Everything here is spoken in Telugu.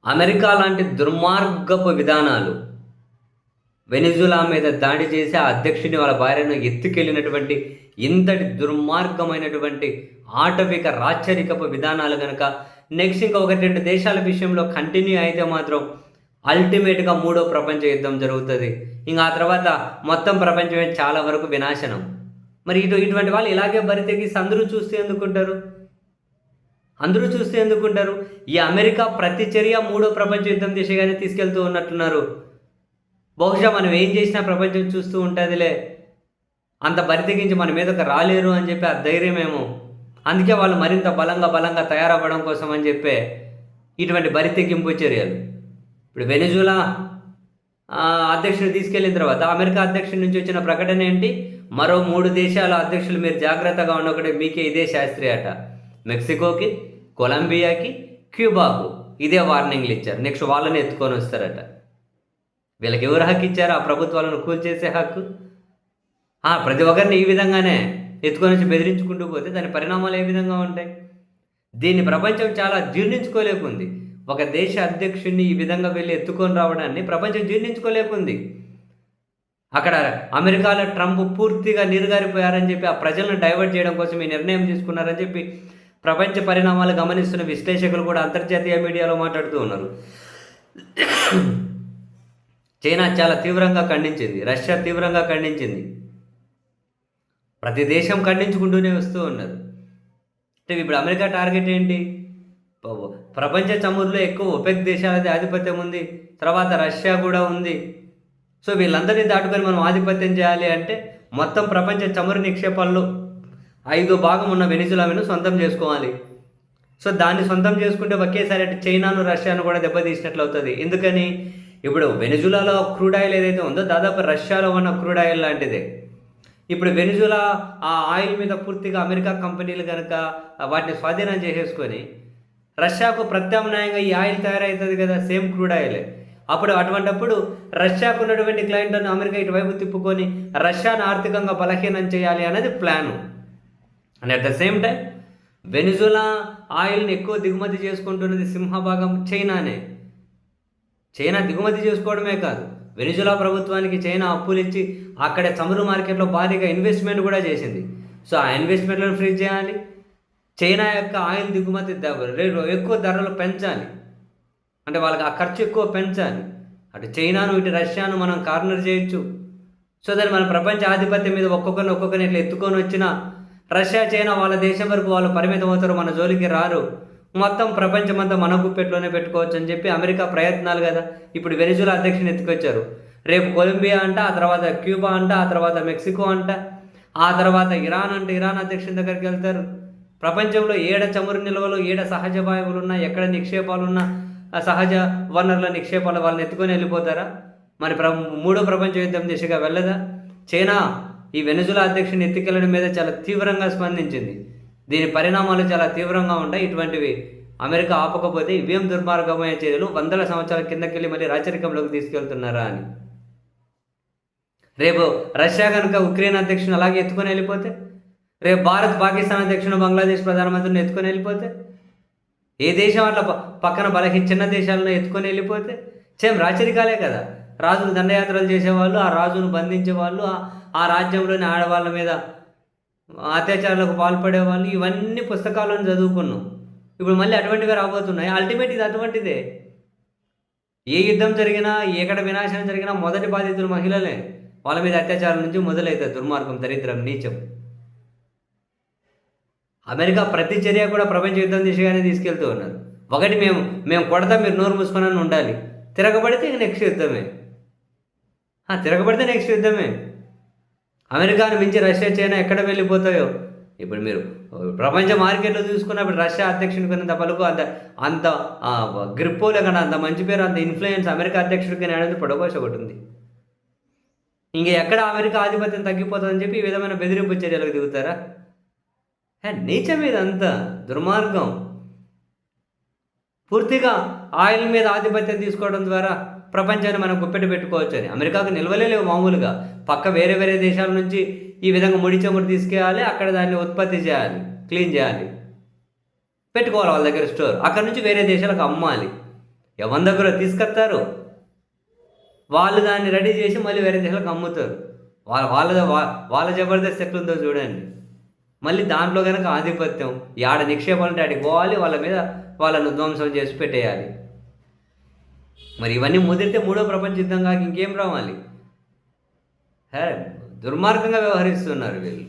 అమెరికా లాంటి దుర్మార్గపు విధానాలు, వెనిజులా మీద దాడి చేసి ఆ అధ్యక్షుడిని, వాళ్ళ భార్యను ఎత్తుకెళ్ళినటువంటి ఇంతటి దుర్మార్గమైనటువంటి ఆటవిక రాచరికపు విధానాలు గనక నెక్స్ట్ ఇంకా 1, 2 దేశాల విషయంలో కంటిన్యూ అయితే మాత్రం అల్టిమేట్‌గా మూడో ప్రపంచ యుద్ధం జరుగుతది. ఇంక ఆ తర్వాత మొత్తం ప్రపంచమే చాలా వరకు వినాశనం. మరి ఇటువంటి వాళ్ళు ఇలాగే బరి తెగించి అందరూ చూస్తే ఎందుకుంటారు? ఈ అమెరికా ప్రతి చర్య మూడో ప్రపంచ యుద్ధం దిశగానే తీసుకెళ్తూ ఉన్నట్టున్నారు. బహుశా మనం ఏం చేసినా ప్రపంచం చూస్తూ ఉంటదిలే. అంత బరి తెగించి మన మీదకి రాలేరు అని చెప్పి ఆ ధైర్యమేమో. అందుకే వాళ్ళు మరింత బలంగా తయారవ్వడం కోసం అని చెప్పే ఇటువంటి బరి తెగింపు చర్యలు. ఇప్పుడు వెనిజులా అధ్యక్షుడు తీసుకెళ్ళిన తర్వాత అమెరికా అధ్యక్షుడి నుంచి వచ్చిన ప్రకటన ఏంటి? మరో 3 దేశాల అధ్యక్షులు మీరు జాగ్రత్తగా ఉండకూడదు, మీకే ఇదే శాస్త్రి అట. మెక్సికోకి, కొలంబియాకి, క్యూబాకు ఇదే వార్నింగ్లు ఇచ్చారు. నెక్స్ట్ వాళ్ళని ఎత్తుకొని వస్తారట. వీళ్ళకి ఎవరు హక్కు ఇచ్చారు ఆ ప్రభుత్వాలను కూల్చేసే హక్కు? ప్రతి ఒక్కరిని ఈ విధంగానే ఎత్తుకొని వచ్చి బెదిరించుకుంటూ పోతే దాని పరిణామాలు ఏ విధంగా ఉంటాయి? దీన్ని ప్రపంచం చాలా జీర్ణించుకోలేకుంది. ఒక దేశ అధ్యక్షుడిని ఈ విధంగా వెళ్ళి ఎత్తుకొని రావడాన్ని ప్రపంచం జీర్ణించుకోలేకుంది. అక్కడ అమెరికాలో ట్రంప్ పూర్తిగా నీరుగారిపోయారని చెప్పి ఆ ప్రజలను డైవర్ట్ చేయడం కోసం ఈ నిర్ణయం తీసుకున్నారని చెప్పి ప్రపంచ పరిణామాలు గమనిస్తున్న విశ్లేషకులు కూడా అంతర్జాతీయ మీడియాలో మాట్లాడుతూ ఉన్నారు. చైనా చాలా తీవ్రంగా ఖండించింది, రష్యా తీవ్రంగా ఖండించింది. ప్రతి దేశం ఖండించుకుంటూనే వస్తూ ఉన్నారు. అంటే ఇప్పుడు అమెరికా టార్గెట్ ఏంటి? ప్రపంచ చమురులో ఎక్కువ ఒపెక్ దేశాలది ఆధిపత్యం ఉంది, తర్వాత రష్యా కూడా ఉంది. సో వీళ్ళందరినీ దాటుకొని మనం ఆధిపత్యం చేయాలి అంటే మొత్తం ప్రపంచ చమురు నిక్షేపాల్లో 5% ఉన్న వెనిజులాను సొంతం చేసుకోవాలి. సో దాన్ని సొంతం చేసుకుంటే ఒకేసారి చైనాను రష్యాను కూడా దెబ్బతీసినట్లు అవుతుంది. ఎందుకని? ఇప్పుడు వెనిజులాలో క్రూడ్ ఆయిల్ ఏదైతే ఉందో దాదాపు రష్యాలో ఉన్న క్రూడ్ ఆయిల్ లాంటిదే. ఇప్పుడు వెనిజులా ఆ ఆయిల్ మీద పూర్తిగా అమెరికా కంపెనీలు కనుక వాటిని స్వాధీనం చేసేసుకొని రష్యాకు ప్రత్యామ్నాయంగా ఈ ఆయిల్ తయారవుతుంది కదా, సేమ్ క్రూడ్ ఆయిలే. అటువంటప్పుడు రష్యాకు ఉన్నటువంటి క్లయింట్లను అమెరికా ఇటువైపు తిప్పుకొని రష్యాను ఆర్థికంగా బలహీనం చేయాలి అనేది plan. And at the same time Venezuela ఆయిల్ని ఎక్కువ దిగుమతి చేసుకుంటున్నది సింహభాగం చైనానే. చైనా దిగుమతి చేసుకోవడమే కాదు, వెనిజులా ప్రభుత్వానికి చైనా అప్పులు ఇచ్చి అక్కడ చమురు మార్కెట్లో భారీగా ఇన్వెస్ట్మెంట్ కూడా చేసింది. సో ఆ ఇన్వెస్ట్మెంట్లను ఫ్రీజ్ చేయాలి, చైనా యొక్క ఆయిల్ దిగుమతి ఎక్కువ ధరలు పెంచాలి, అంటే వాళ్ళకి ఆ ఖర్చు ఎక్కువ పెంచాలి. అటు చైనాను ఇటు రష్యాను మనం కార్నర్ చేయొచ్చు. సో దాన్ని మన ప్రపంచ ఆధిపత్యం మీద ఒక్కొక్కరిని ఇట్లా ఎత్తుకొని వచ్చినా రష్యా చైనా వాళ్ళ దేశం వరకు వాళ్ళు పరిమితం అవుతారు, మన జోలికి రారు, మొత్తం ప్రపంచమంతా మన గుప్పెట్లోనే పెట్టుకోవచ్చు అని చెప్పి అమెరికా ప్రయత్నాలు కదా. ఇప్పుడు వెనిజులా అధ్యక్షుని ఎత్తుకొచ్చారు, రేపు కొలంబియా అంట, ఆ తర్వాత క్యూబా అంట, ఆ తర్వాత మెక్సికో అంట, ఆ తర్వాత ఇరాన్ అంటే ఇరాన్ అధ్యక్షుని దగ్గరికి వెళ్తారు. ప్రపంచంలో ఏడ చమురు నిల్వలు, ఏడ సహజ వాయువులు ఉన్నా, ఎక్కడ నిక్షేపాలు ఉన్నా సహజ వనరుల నిక్షేపాలు వాళ్ళని ఎత్తుకొని వెళ్ళిపోతారా? మరి మూడో ప్రపంచ యుద్ధం దిశగా వెళ్ళదా? చైనా ఈ వెనిజులా అధ్యక్షుని ఎత్తుకెళ్లడం మీద చాలా తీవ్రంగా స్పందించింది. దీని పరిణామాలు చాలా తీవ్రంగా ఉంటాయి. ఇటువంటివి అమెరికా ఆపకపోతే ఇవేం దుర్మార్గమైన చర్యలు, 100 సంవత్సరాల కిందకెళ్ళి మళ్ళీ రాచరికంలోకి తీసుకెళ్తున్నారా అని. రేపు రష్యా కనుక ఉక్రెయిన్ అధ్యక్షుని అలాగే ఎత్తుకొని వెళ్ళిపోతే, రేపు భారత్ పాకిస్తాన్ అధ్యక్షుడు బంగ్లాదేశ్ ప్రధానమంత్రిని ఎత్తుకొని వెళ్ళిపోతే, ఏ దేశం అట్లా పక్కన చిన్న దేశాలను ఎత్తుకొని వెళ్ళిపోతే సేమ్ రాచరికాలే కదా. రాజులు దండయాత్రలు చేసేవాళ్ళు, ఆ రాజును బంధించేవాళ్ళు, ఆ రాజ్యంలోని ఆడవాళ్ళ మీద అత్యాచారాలకు పాల్పడేవాళ్ళు, ఇవన్నీ పుస్తకాలను చదువుకున్నాం. ఇప్పుడు మళ్ళీ అటువంటివే రాబోతున్నాయి. అల్టిమేట్ ఇది అటువంటిదే. ఏ యుద్ధం జరిగినా, ఎక్కడ వినాశనం జరిగినా మొదటి బాధితులు మహిళలే. వాళ్ళ మీద అత్యాచారం నుంచి మొదలవుతుంది దుర్మార్గం, దరిద్రం, నీచం. అమెరికా ప్రతి చర్య కూడా ప్రపంచ యుద్ధం దిశగానే తీసుకెళ్తూ ఉన్నారు. ఒకటి మేము కొడతా, మీరు నోరు మూసుకొని ఉండాలి. తిరగబడితే నెక్స్ట్ యుద్ధమే. అమెరికాను మించి రష్యా చైనా ఎక్కడ వెళ్ళిపోతాయో. ఇప్పుడు మీరు ప్రపంచ మార్కెట్లో చూసుకున్నప్పుడు రష్యా అధ్యక్షుడికి కొన్నంత పలుకు, అంత గ్రిప్పో లేకుండా అంత మంచి పేరు, అంత ఇన్ఫ్లుయెన్స్ అమెరికా అధ్యక్షుడికి అనేది పొడగోష ఒకటి ఉంది. ఇంక ఎక్కడ అమెరికా ఆధిపత్యం తగ్గిపోతుందని చెప్పి ఈ విధమైన బెదిరింపు చర్యలకు దిగుతారా? నీచం మీద అంత దుర్మార్గం. పూర్తిగా ఆయిల్ మీద ఆధిపత్యం తీసుకోవడం ద్వారా ప్రపంచాన్ని మనం గుప్పెట్టు పెట్టుకోవచ్చు అని. అమెరికాకు నిల్వలేవు మామూలుగా, పక్క వేరే దేశాల నుంచి ఈ విధంగా ముడి చమురు తీసుకెళ్ళాలి, అక్కడ దాన్ని ఉత్పత్తి చేయాలి, క్లీన్ చేయాలి, పెట్టుకోవాలి వాళ్ళ దగ్గర స్టోర్, అక్కడ నుంచి వేరే దేశాలకు అమ్మాలి. ఎవరి దగ్గర తీసుకొస్తారు, వాళ్ళు దాన్ని రెడీ చేసి మళ్ళీ వేరే దేశాలకు అమ్ముతారు. వాళ్ళ జబర్దస్త్ ఎట్లుందో చూడండి. మళ్ళీ దాంట్లో కనుక ఆధిపత్యం, యాడ నిక్షేపాలంటే ఆడికి పోవాలి, వాళ్ళ మీద వాళ్ళను ధ్వంసం చేసి పెట్టేయాలి. మరి ఇవన్నీ ముదిరితే మూడో ప్రపంచ యుద్ధం కాక ఇంకేం రావాలి? దుర్మార్గంగా వ్యవహరిస్తున్నారు వీళ్ళు.